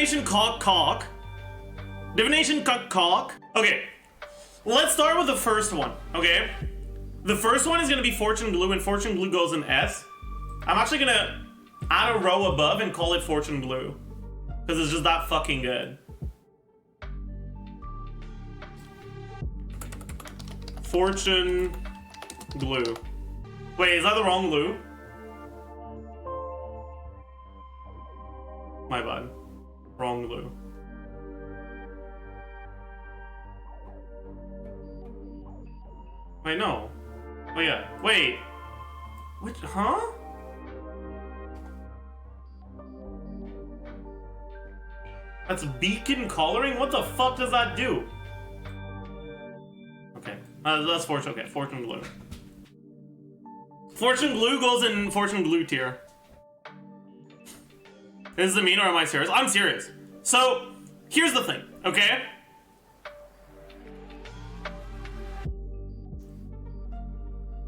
Divination Cock. Divination Cock. Okay, let's start with the first one, okay? The first one is gonna be Fortune Blue, and Fortune Blue goes in S. I'm actually gonna add a row above and call it Fortune Blue, because it's just that fucking good. Fortune Blue. Wait, is that the wrong blue? My bad. Wrong blue. Wait, no. Oh yeah. Wait. Which, huh? That's beacon coloring? What the fuck does that do? Okay. That's Fortune. Okay, Fortune Blue. Fortune Blue goes in Fortune Blue tier. Is it mean or am I serious? I'm serious. So, here's the thing, okay?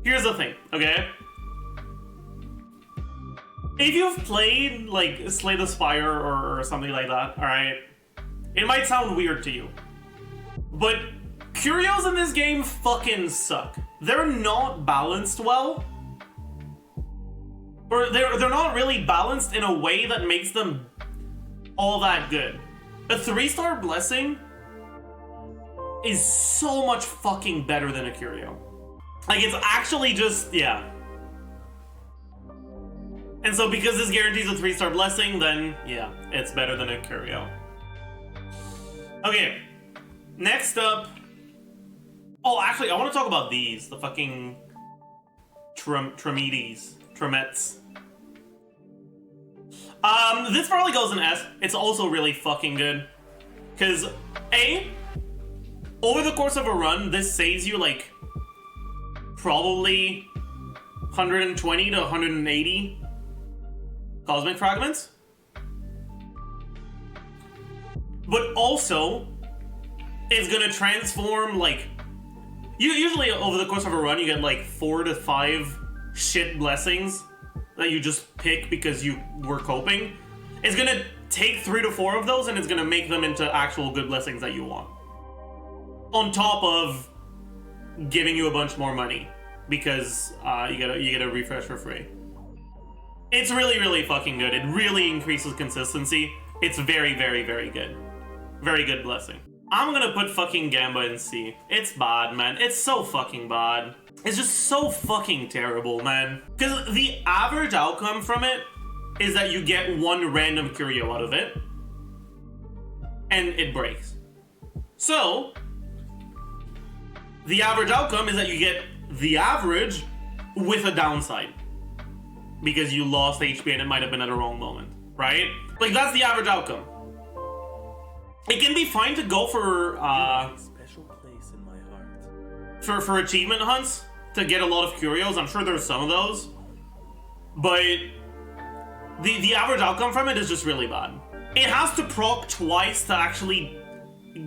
Here's the thing, okay? If you've played, like, Slay the Spire or something like that, alright? It might sound weird to you. But Curios in this game fucking suck. They're not balanced well. Or they're not really balanced in a way that makes them all that good. A 3-star blessing is so much fucking better than a Curio. Like, it's actually just, yeah. And so because this guarantees a 3-star blessing, then yeah, it's better than a Curio. Okay, next up. Oh, actually, I want to talk about these. The fucking Trametes. This probably goes in S. It's also really fucking good. Because, A, over the course of a run, this saves you, like, probably 120 to 180 cosmic fragments. But also, it's gonna transform, like, usually over the course of a run, you get, like, 4 to 5 shit blessings that you just pick because you were coping. It's gonna take 3 to 4 of those and it's gonna make them into actual good blessings that you want. On top of giving you a bunch more money because you get a refresh for free. It's really, really fucking good. It really increases consistency. It's very, very, very good. Very good blessing. I'm gonna put fucking Gamba in C. It's bad, man. It's so fucking bad. It's just so fucking terrible, man. Because the average outcome from it is that you get one random Curio out of it. And it breaks. So, the average outcome is that you get the average with a downside. Because you lost HP and it might have been at a wrong moment, right? Like, that's the average outcome. It can be fine to go for special place in my heart. For achievement hunts to get a lot of Curios. I'm sure there's some of those, but the average outcome from it is just really bad. It has to proc twice to actually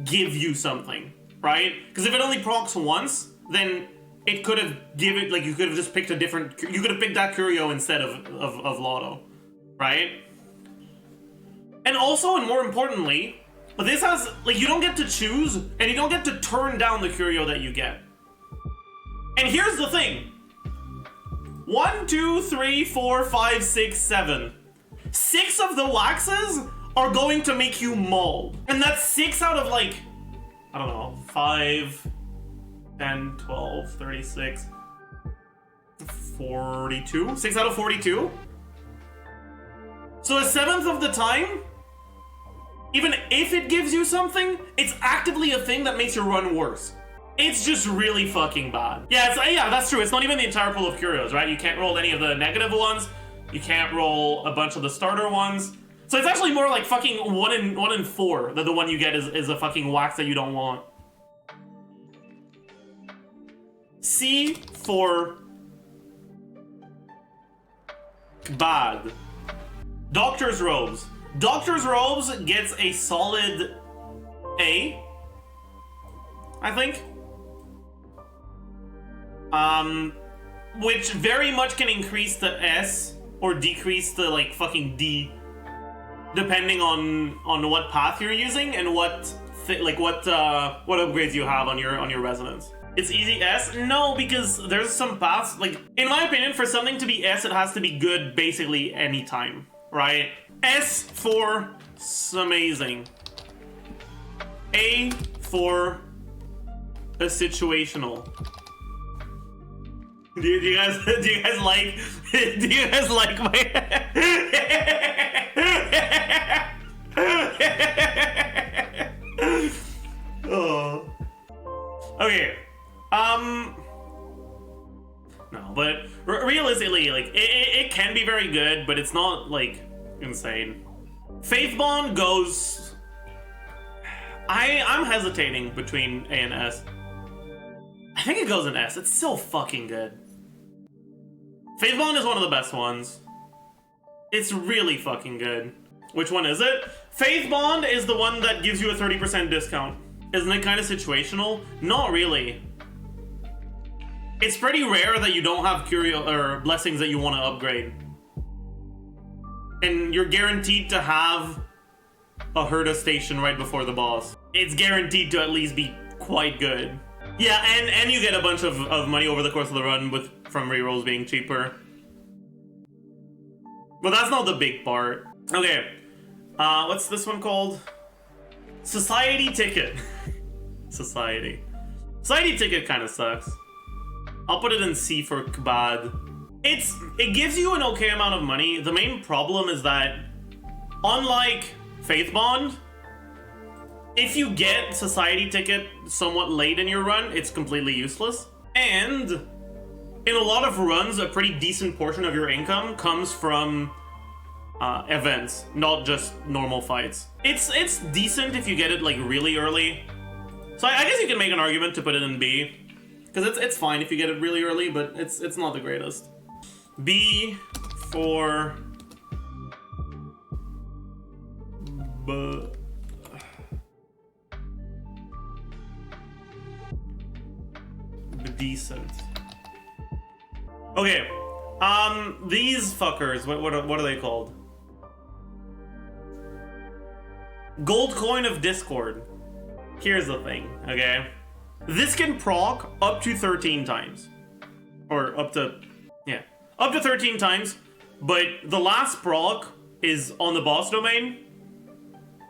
give you something, right? Because if it only procs once, then it could have given, like, you could have just picked a different, you could have picked that Curio instead of Lotto, right? And also, and more importantly, this has, like, you don't get to choose, and you don't get to turn down the Curio that you get. And here's the thing. 1, 2, 3, 4, 5, 6, 7. 6 of the waxes are going to make you mauled. And that's 6 out of, like, I don't know, 5, 10, 12, 36, 42? 6 out of 42? So a 7th of the time, even if it gives you something, it's actively a thing that makes your run worse. It's just really fucking bad. Yeah, that's true. It's not even the entire pool of Curios, right? You can't roll any of the negative ones. You can't roll a bunch of the starter ones. So it's actually more like fucking 1 in 4 that the one you get is a fucking wax that you don't want. C for bad. Doctor's Robes. Doctor's Robes gets a solid A, I think. Which very much can increase the S or decrease the, like, fucking D, depending on what path you're using and what upgrades you have on your resonance. It's easy S? No, because there's some paths, like, in my opinion, for something to be S, it has to be good basically any time, right? S for amazing. A for a situational. Do you guys like my oh. Okay. No, but realistically, like, it can be very good, but it's not, like, insane. Faith Bond goes... I'm hesitating between A and S. I think it goes in S. It's so fucking good. Faith Bond is one of the best ones. It's really fucking good. Which one is it? Faith Bond is the one that gives you a 30% discount. Isn't it kind of situational? Not really. It's pretty rare that you don't have Curios or blessings that you want to upgrade. And you're guaranteed to have a Herda station right before the boss. It's guaranteed to at least be quite good. Yeah, and you get a bunch of money over the course of the run from rerolls being cheaper. But that's not the big part. Okay, what's this one called? Society Ticket. Society Ticket kind of sucks. I'll put it in C for Kabad. It gives you an okay amount of money. The main problem is that, unlike Faith Bond, if you get Society Ticket somewhat late in your run, it's completely useless. And in a lot of runs, a pretty decent portion of your income comes from events, not just normal fights. It's decent if you get it like really early. So I guess you can make an argument to put it in B, because it's fine if you get it really early, but it's not the greatest. B for decent. Okay, these fuckers, what are they called? Gold Coin of Discord. Here's the thing, okay? This can proc up to 13 times. Or up to 13 times, but the last proc is on the boss domain,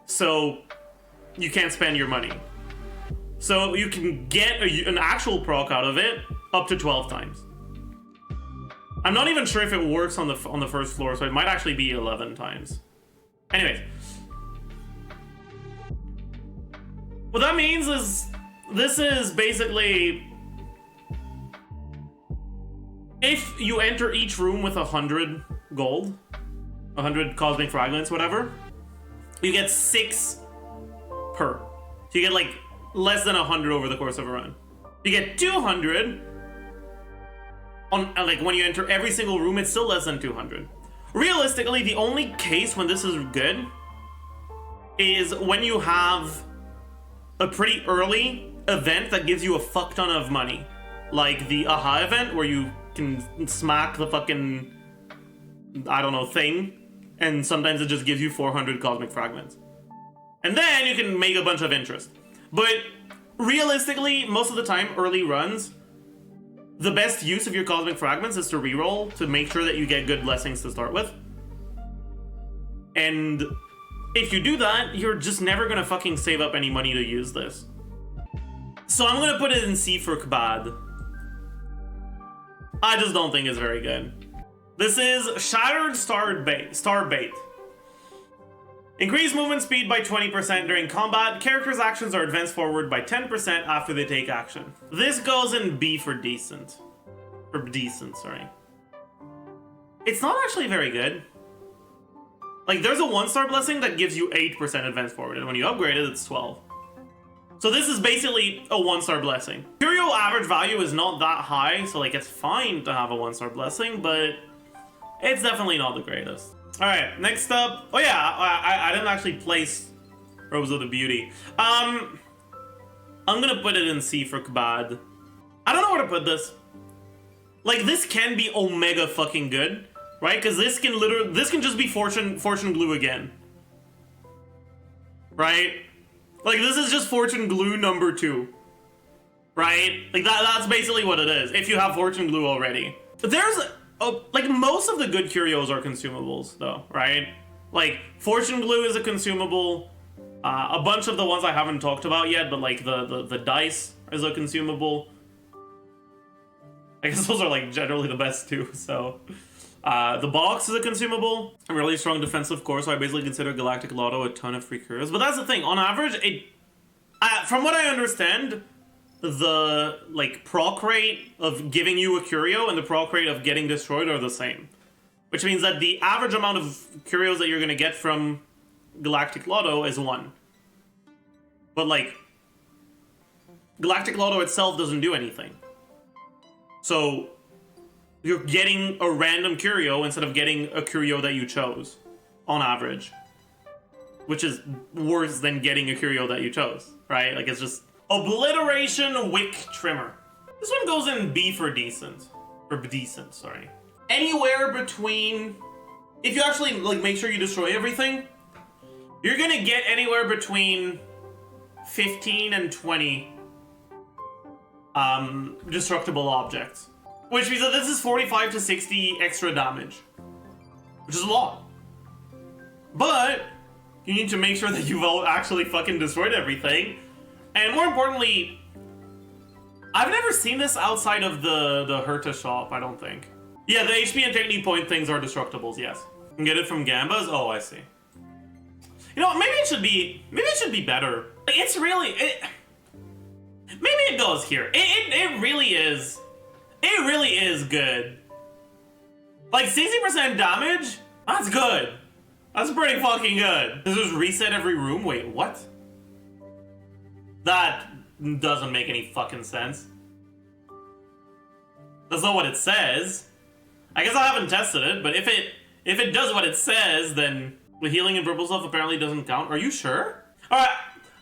so you can't spend your money. So you can get an actual proc out of it up to 12 times. I'm not even sure if it works on the first floor, so it might actually be 11 times. Anyways. What that means is, this is basically, if you enter each room with 100 gold, 100 cosmic fragments, whatever, you get 6 per. So you get like less than 100 over the course of a run. You get 200 on, like, when you enter every single room, it's still less than 200. Realistically, the only case when this is good is when you have a pretty early event that gives you a fuck ton of money. Like the AHA event, where you can smack the fucking, I don't know, thing, and sometimes it just gives you 400 cosmic fragments. And then you can make a bunch of interest. But realistically, most of the time, early runs, the best use of your cosmic fragments is to reroll to make sure that you get good blessings to start with. And if you do that, you're just never gonna fucking save up any money to use this. So I'm gonna put it in C for Kabad. I just don't think it's very good. This is Shattered Starbait. Increase movement speed by 20% during combat. Characters' actions are advanced forward by 10% after they take action. This goes in B for decent. Or decent, sorry. It's not actually very good. Like, there's a 1-star blessing that gives you 8% advance forward, and when you upgrade it, it's 12. So this is basically a 1-star blessing. Curio average value is not that high, so like it's fine to have a 1-star blessing, but it's definitely not the greatest. Alright, next up. Oh yeah, I didn't actually place Robes of the Beauty. I'm gonna put it in C for Kabad. I don't know where to put this. Like, this can be omega fucking good, right? Because this can just be fortune glue again. right? Like, this is just Fortune Glue number 2, right? Like, that's basically what it is, if you have Fortune Glue already. But there's, like, most of the good Curios are consumables, though, right? Like, Fortune Glue is a consumable. A bunch of the ones I haven't talked about yet, but, like, the dice is a consumable. I guess those are, like, generally the best, too, so... the box is a consumable. A really strong defensive core, so I basically consider Galactic Lotto a ton of free Curios. But that's the thing, on average, from what I understand, the, like, proc rate of giving you a Curio and the proc rate of getting destroyed are the same. Which means that the average amount of Curios that you're gonna get from Galactic Lotto is 1. But, like, Galactic Lotto itself doesn't do anything. So... you're getting a random Curio instead of getting a Curio that you chose, on average. Which is worse than getting a Curio that you chose, right? Like, it's just... Obliteration Wick Trimmer. This one goes in B for decent. Or decent, sorry. Anywhere between... if you actually, like, make sure you destroy everything, you're gonna get anywhere between 15 and 20 destructible objects. Which means that this is 45 to 60 extra damage. Which is a lot. But, you need to make sure that you've all actually fucking destroyed everything. And more importantly, I've never seen this outside of the Herta shop, I don't think. Yeah, the HP and technique point things are destructibles, yes. You can get it from Gambas? Oh, I see. You know, maybe it should be better. Like, it's really, maybe it goes here. It really is. It really is good. Like, 60% damage? That's good. That's pretty fucking good. Does this reset every room? Wait, what? That doesn't make any fucking sense. That's not what it says. I guess I haven't tested it, but if it does what it says, then the healing and purple stuff apparently doesn't count. Are you sure? Alright,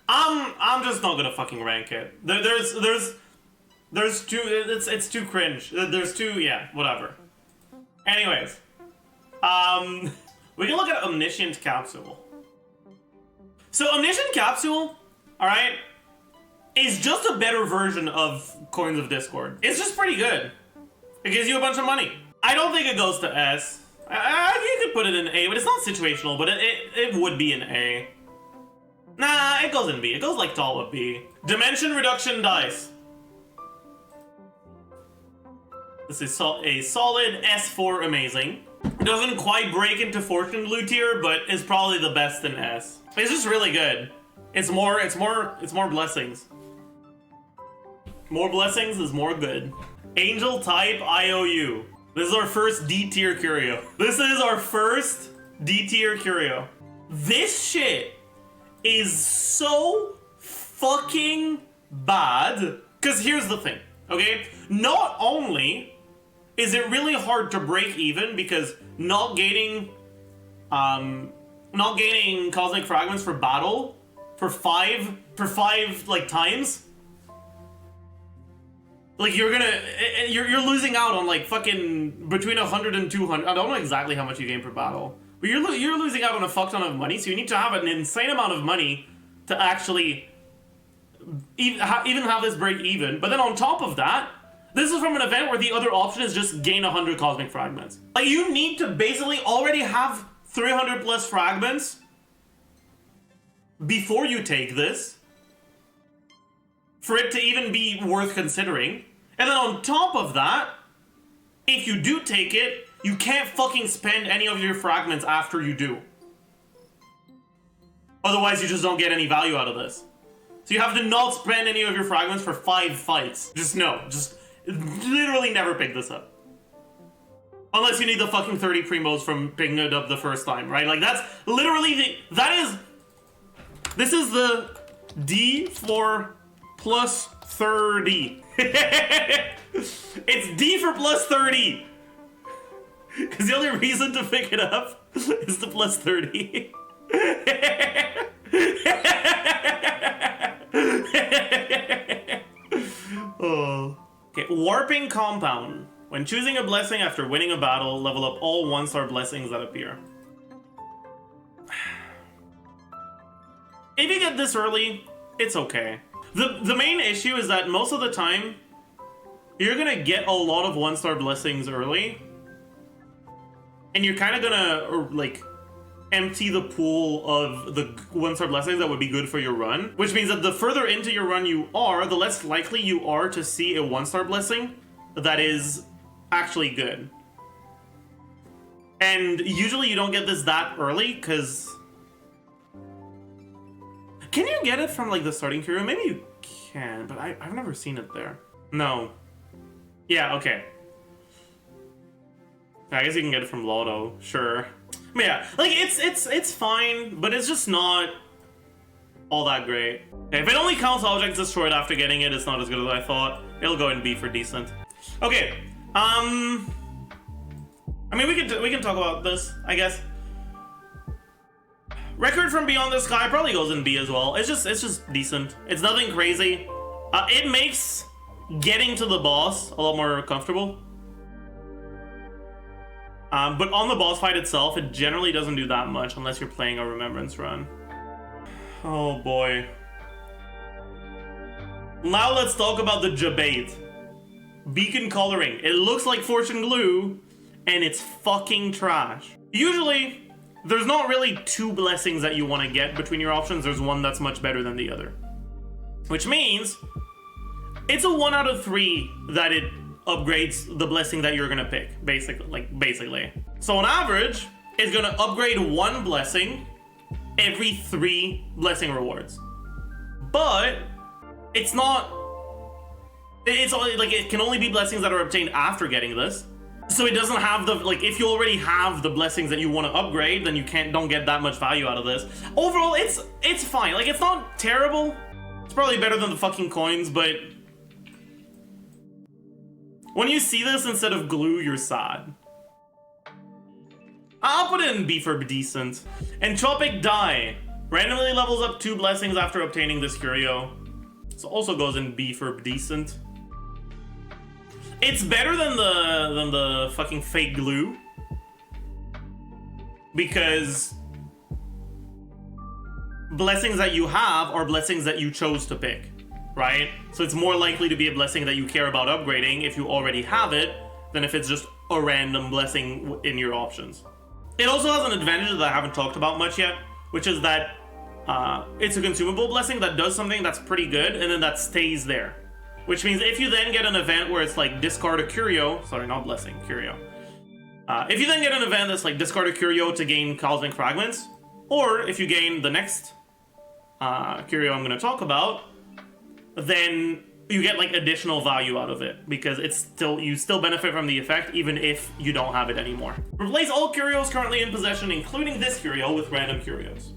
I'm just not gonna fucking rank it. There's too, it's too cringe. There's too, yeah, whatever. Anyways, we can look at Omniscient Capsule. So Omniscient Capsule, alright, is just a better version of Coins of Discord. It's just pretty good. It gives you a bunch of money. I don't think it goes to S. I think you could put it in A, but it's not situational, but it would be an A. Nah, it goes in B. It goes like to all of B. Dimension Reduction Dice. This is a solid S4 amazing. It doesn't quite break into Fortune Blue tier, but it's probably the best in S. It's just really good. It's more blessings. More blessings is more good. Angel type I.O.U. This is our first D tier Curio. This is our first D tier Curio. This shit is so fucking bad. Cause here's the thing, okay? Not only is it really hard to break even because not gaining cosmic fragments for battle for five like times, like you're losing out on like fucking between 100 and 200. I don't know exactly how much you gain per battle, but you're losing out on a fuck ton of money. So you need to have an insane amount of money to actually even have this break even. But then on top of that, this is from an event where the other option is just gain 100 cosmic fragments. Like, you need to basically already have 300 plus fragments before you take this for it to even be worth considering. And then on top of that, if you do take it, you can't fucking spend any of your fragments after you do. Otherwise, you just don't get any value out of this. So you have to not spend any of your fragments for 5 fights. Just literally never pick this up. Unless you need the fucking 30 primos from picking it up the first time, right? Like, that's literally this is the D for plus 30. It's D for plus 30. Because the only reason to pick it up is the plus 30. Oh. Okay, Warping Compound. When choosing a blessing after winning a battle, level up all 1-star blessings that appear. If you get this early, it's okay. The main issue is that most of the time, you're gonna get a lot of 1-star blessings early. And you're kind of gonna, like, empty the pool of the 1-star blessings that would be good for your run. Which means that the further into your run you are, the less likely you are to see a 1-star blessing that is actually good. And usually you don't get this that early, because... Can you get it from, like, the starting curio? Maybe you can, but I've never seen it there. No. Yeah, okay. I guess you can get it from Lotto, sure. But yeah, like, it's fine, but it's just not all that great. Okay, if it only counts objects destroyed after getting it, it's not as good as I thought. It'll go in B for decent. Okay, I mean, we can talk about this, I guess. Record from Beyond the Sky probably goes in B as well. It's just decent. It's nothing crazy. It makes getting to the boss a lot more comfortable. But on the boss fight itself, it generally doesn't do that much unless you're playing a Remembrance run. Oh boy. Now let's talk about the debate. Beacon coloring. It looks like Fortune glue, and it's fucking trash. Usually, there's not really 2 blessings that you want to get between your options. There's one that's much better than the other. Which means, it's a 1 out of 3 that it upgrades the blessing that you're gonna pick, basically. So on average, it's gonna upgrade 1 blessing every 3 blessing rewards. But it's not... It's only, like, it can only be blessings that are obtained after getting this. So it doesn't have the, like, if you already have the blessings that you want to upgrade, then you don't get that much value out of this. Overall, it's fine. Like, it's not terrible. It's probably better than the fucking coins, but when you see this instead of glue, you're sad. I'll put it in B for decent. Entropic Die. Randomly levels up 2 blessings after obtaining this curio. This also goes in B for decent. It's better than the fucking fake glue, because blessings that you have are blessings that you chose to pick, right? So it's more likely to be a blessing that you care about upgrading if you already have it than if it's just a random blessing in your options. It also has an advantage that I haven't talked about much yet, which is that it's a consumable blessing that does something that's pretty good and then that stays there. Which means if you then get an event where it's like discard a curio, sorry, not blessing, curio. If you then get an event that's like discard a curio to gain cosmic fragments, or if you gain the next curio I'm going to talk about, then you get like additional value out of it, because you still benefit from the effect even if you don't have it anymore. Replace all curios currently in possession, including this curio, with random curios.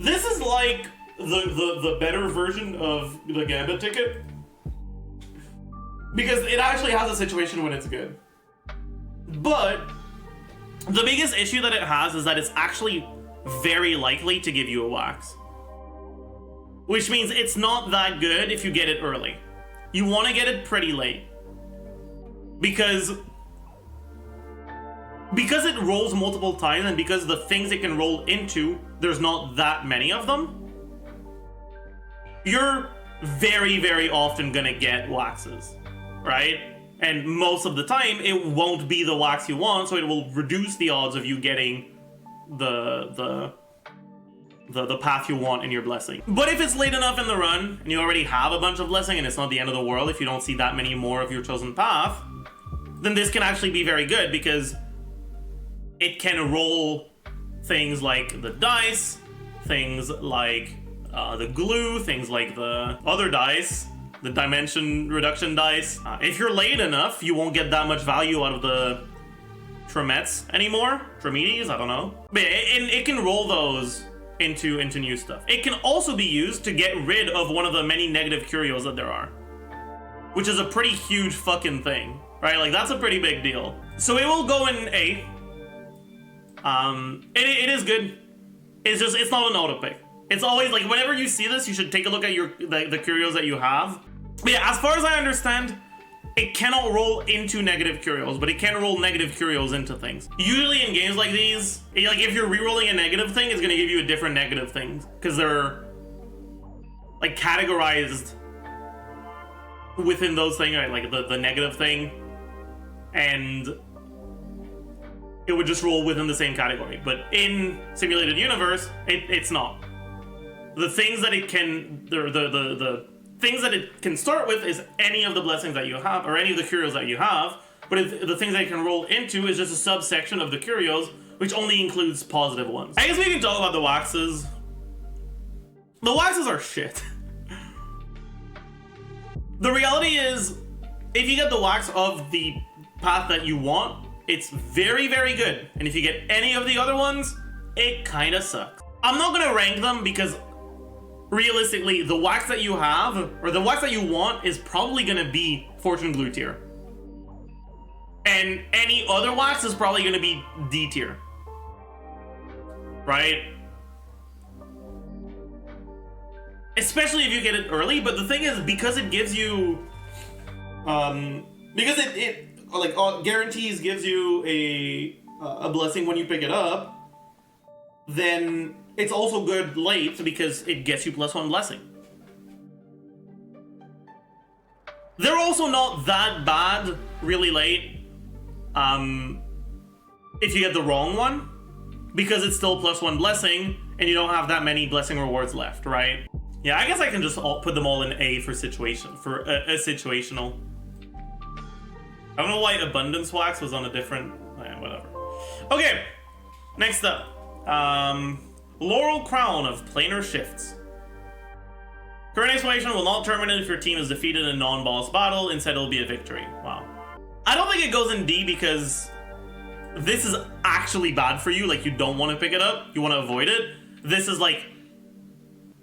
This is like the better version of the Gambit ticket, because it actually has a situation when it's good. But the biggest issue that it has is that it's actually very likely to give you a wax. Which means it's not that good if you get it early. You want to get it pretty late. Because it rolls multiple times, and because the things it can roll into, there's not that many of them, you're very, very often gonna get waxes, right? And most of the time, it won't be the wax you want, so it will reduce the odds of you getting the path you want in your blessing. But if it's late enough in the run, and you already have a bunch of blessing, and it's not the end of the world if you don't see that many more of your chosen path, then this can actually be very good, because it can roll things like the dice, things like the glue, things like the other dice, the dimension reduction dice. If you're late enough, you won't get that much value out of the Trametes anymore. Trametes, I don't know. But it can roll those into new stuff. It can also be used to get rid of one of the many negative curios that there are, which is a pretty huge fucking thing, right? Like, that's a pretty big deal. So it will go in A. It is good. It's not an auto pick. It's always like, whenever you see this, you should take a look at the curios that you have. But yeah, as far as I understand, it cannot roll into negative Curios, but it can roll negative Curios into things. Usually in games like these, like if you're rerolling a negative thing, it's gonna give you a different negative thing because they're like categorized within those things, right? Like the negative thing, and it would just roll within the same category. But in Simulated Universe, it's not. The things that it can, the things that it can start with is any of the blessings that you have, or any of the Curios that you have, but the things that it can roll into is just a subsection of the Curios, which only includes positive ones. I guess we can talk about the waxes. The waxes are shit. The reality is, if you get the wax of the path that you want, it's very, very good. And if you get any of the other ones, it kinda sucks. I'm not gonna rank them because realistically, the wax that you have, or the wax that you want, is probably gonna be Fortune Glue tier. And any other wax is probably gonna be D tier. Right? Especially if you get it early, but the thing is, because it gives you, because it guarantees gives you a blessing when you pick it up, then it's also good late because it gets you +1 blessing. They're also not that bad really late, if you get the wrong one, because it's still +1 blessing and you don't have that many blessing rewards left, right? Yeah, I guess I can just put them all in A for situation, for a situational. I don't know why Abundance Wax was on a different, whatever. Okay, next up, Laurel Crown of Planar Shifts. Current exclamation will not terminate if your team is defeated in a non-boss battle, instead it'll be a victory. Wow. I don't think it goes in D because this is actually bad for you, like you don't want to pick it up, you want to avoid it. This is like,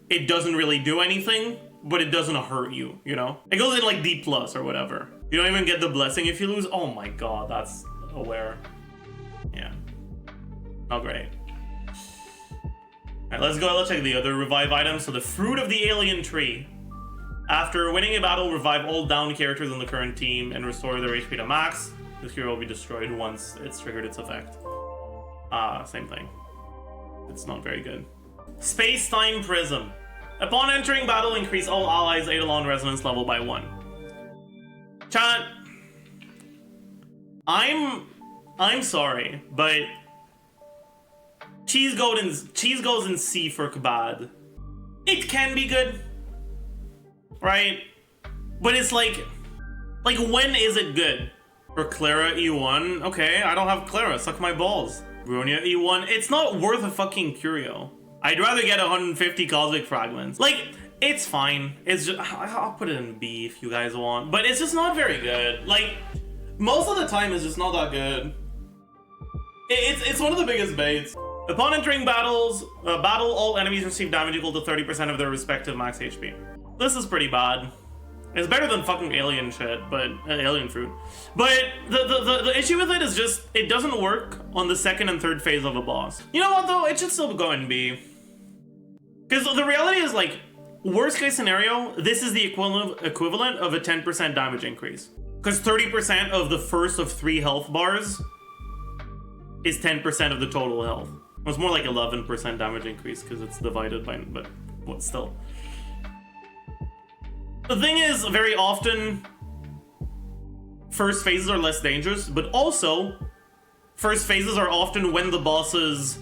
it doesn't really do anything, but it doesn't hurt you, you know? It goes in like D+ or whatever. You don't even get the blessing if you lose. Oh my god, that's aware. Yeah. Not great. Alright, let's go. Let's check the other revive items. So the Fruit of the Alien Tree. After winning a battle, revive all down characters on the current team and restore their HP to max. This hero will be destroyed once it's triggered its effect. Same thing. It's not very good. Space-Time Prism. Upon entering battle, increase all allies' Eidolon resonance level by 1. Chat, I'm sorry, but cheese goes in C for Kabad. It can be good, right? But it's like when is it good? For Clara E1, okay, I don't have Clara, suck my balls. Brunia E1, it's not worth a fucking curio. I'd rather get 150 Cosmic Fragments. Like, it's fine. It's just, I'll put it in B if you guys want, but it's just not very good. Like, most of the time it's just not that good. It's one of the biggest baits. Upon entering battle, all enemies receive damage equal to 30% of their respective max HP. This is pretty bad. It's better than fucking alien shit, but alien fruit. But the issue with it is just it doesn't work on the second and third phase of a boss. You know what though? It should still go in B. Because the reality is, like, worst case scenario, this is the equivalent of a 10% damage increase. Because 30% of the first of 3 health bars is 10% of the total health. Well, it's more like 11% damage increase because it's divided by, but what still. The thing is, very often, first phases are less dangerous, but also, first phases are often when the bosses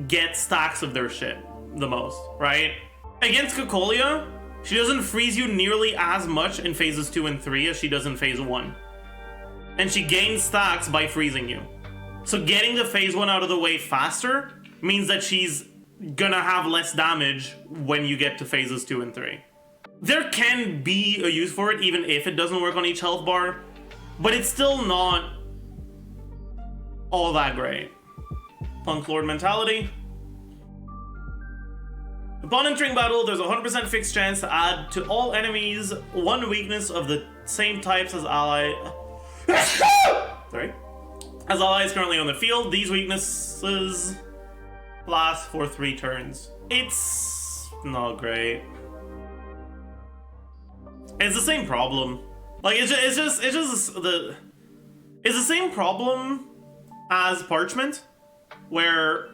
get stacks of their shit the most, right? Against Cocolia, she doesn't freeze you nearly as much in phases 2 and 3 as she does in phase 1. And she gains stacks by freezing you. So getting the phase 1 out of the way faster means that she's gonna have less damage when you get to phases 2 and 3. There can be a use for it even if it doesn't work on each health bar, but it's still not all that great. Punklorde mentality. Upon entering battle, there's a 100% fixed chance to add to all enemies 1 weakness of the same types as ally. Sorry. As allies currently on the field, these weaknesses last for 3 turns. It's not great. It's the same problem. Like it's the same problem as Parchment, where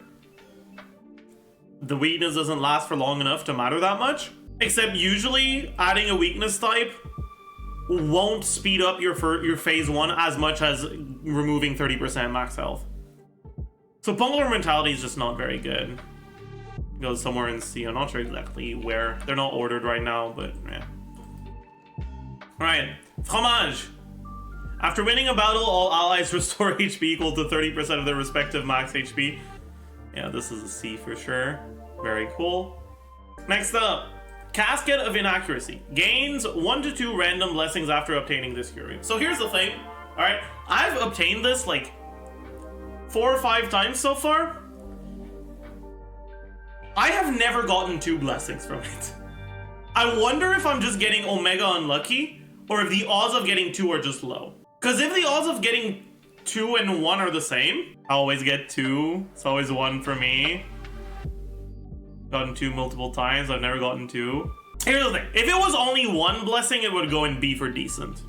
the weakness doesn't last for long enough to matter that much. Except usually adding a weakness type won't speed up your phase 1 as much as removing 30% max health. So Punklorde mentality is just not very good. It goes somewhere in C. I'm not sure exactly where. They're not ordered right now, but yeah. Alright, Fromage. After winning a battle, all allies restore HP equal to 30% of their respective max HP. Yeah, this is a C for sure. Very cool. Next up, Casket of Inaccuracy. Gains 1 to 2 random blessings after obtaining this Curio. So here's the thing, alright? I've obtained this like 4 or 5 times so far. I have never gotten 2 blessings from it. I wonder if I'm just getting Omega unlucky, or if the odds of getting 2 are just low. Because if the odds of getting 2 and 1 are the same, I always get 2. It's always 1 for me. Gotten 2 multiple times, I've never gotten 2. Here's the thing, if it was only 1 blessing, it would go in B for decent.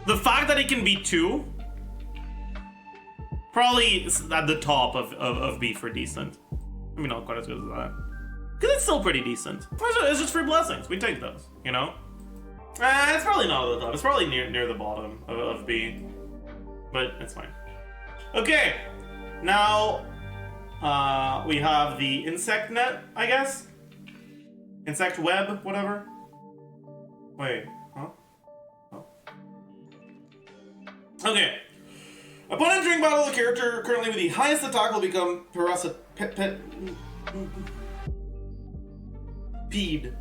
The fact that it can be 2, probably at the top of B for decent. I mean, not quite as good as that. Because it's still pretty decent. It's just free blessings, we take those, you know? It's probably not at the top, it's probably near the bottom of B. But it's fine. Okay, now we have the insect net, I guess? Insect web, whatever. Wait, huh? Oh. Okay. Upon entering battle, the character currently with the highest attack will become peed.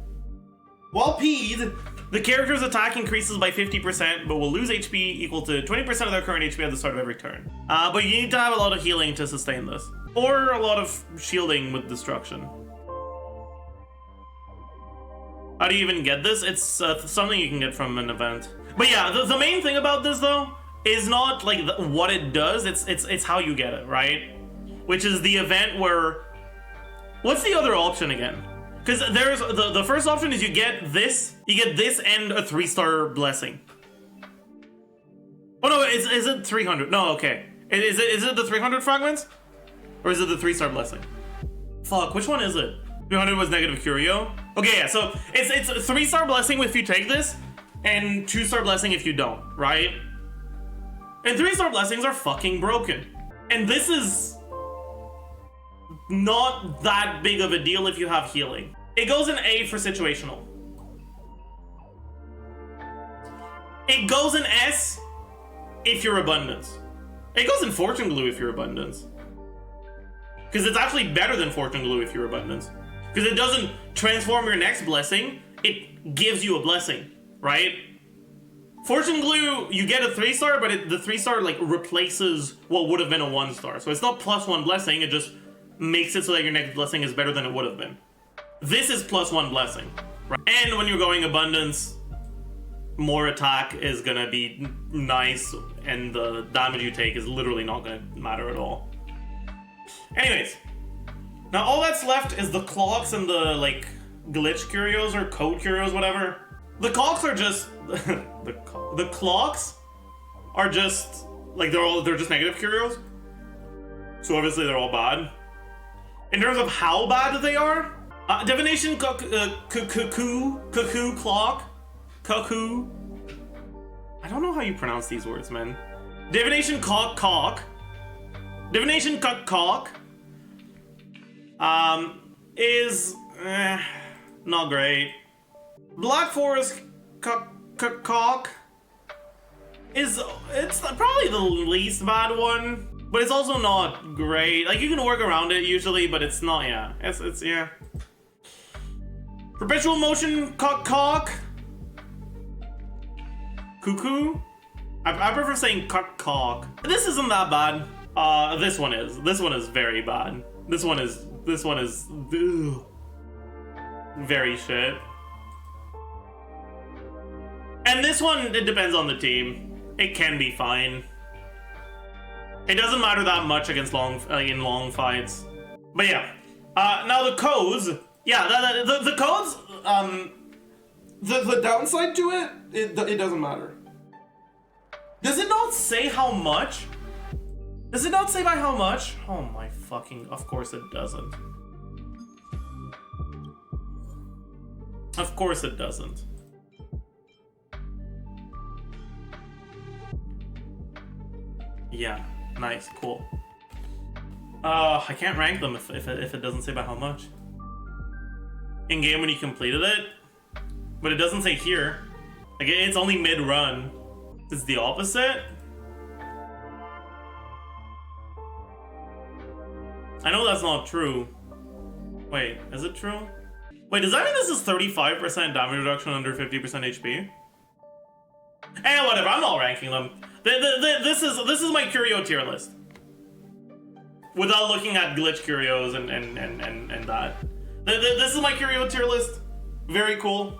While peed, the character's attack increases by 50%, but will lose HP equal to 20% of their current HP at the start of every turn. But you need to have a lot of healing to sustain this. Or a lot of shielding with destruction. How do you even get this? It's something you can get from an event. But yeah, the main thing about this though is not like what it does, it's how you get it, right? Which is the event where... What's the other option again? Because there's the first option is you get this and a 3-star blessing. Oh no, is it 300? No, okay. Is it the 300 fragments? Or is it the 3-star blessing? Fuck, which one is it? 300 was negative Curio? Okay, yeah, so it's a 3-star blessing if you take this, and 2-star blessing if you don't, right? And 3-star blessings are fucking broken. And this is not that big of a deal if you have healing. It goes in A for situational. It goes in S if you're abundance. It goes in fortune glue if you're abundance. Because it's actually better than fortune glue if you're abundance. Because it doesn't transform your next blessing, it gives you a blessing, right? Fortune glue, you get a 3-star, but the 3-star like replaces what would have been a 1-star. So it's not +1 blessing, it just makes it so that your next blessing is better than it would have been. This is +1 blessing, right? And when you're going abundance, more attack is gonna be nice, and the damage you take is literally not gonna matter at all. Anyways, now all that's left is the clocks and the like glitch curios or code curios, whatever. The clocks are just the clocks are just like they're just negative curios. So obviously they're all bad. In terms of how bad they are, divination cuckoo clock, cuckoo. I don't know how you pronounce these words, man. Divination cock. Divination cock. Is not great. Black Forest cock it's probably the least bad one, but it's also not great. Like you can work around it usually, but it's not. Yeah, it's yeah. Perpetual motion cock. Cuckoo. I prefer saying cock. This isn't that bad. This one is. This one is very bad. This one is ugh, very shit. And this one, it depends on the team. It can be fine. It doesn't matter that much against in long fights. But yeah. Now the codes. Yeah, the codes. The downside to it doesn't matter. Does it not say how much? Does it not say by how much? Oh my fucking... Of course it doesn't. Of course it doesn't. Yeah, nice, cool. I can't rank them if it doesn't say by how much. In game when you completed it, but it doesn't say here. Like it's only mid-run. It's the opposite. I know that's not true. Wait, is it true? Wait, does that mean this is 35% damage reduction under 50% HP? Eh, whatever. I'm not ranking them. This is my Curio tier list. Without looking at glitch Curios and that. This is my Curio tier list. Very cool.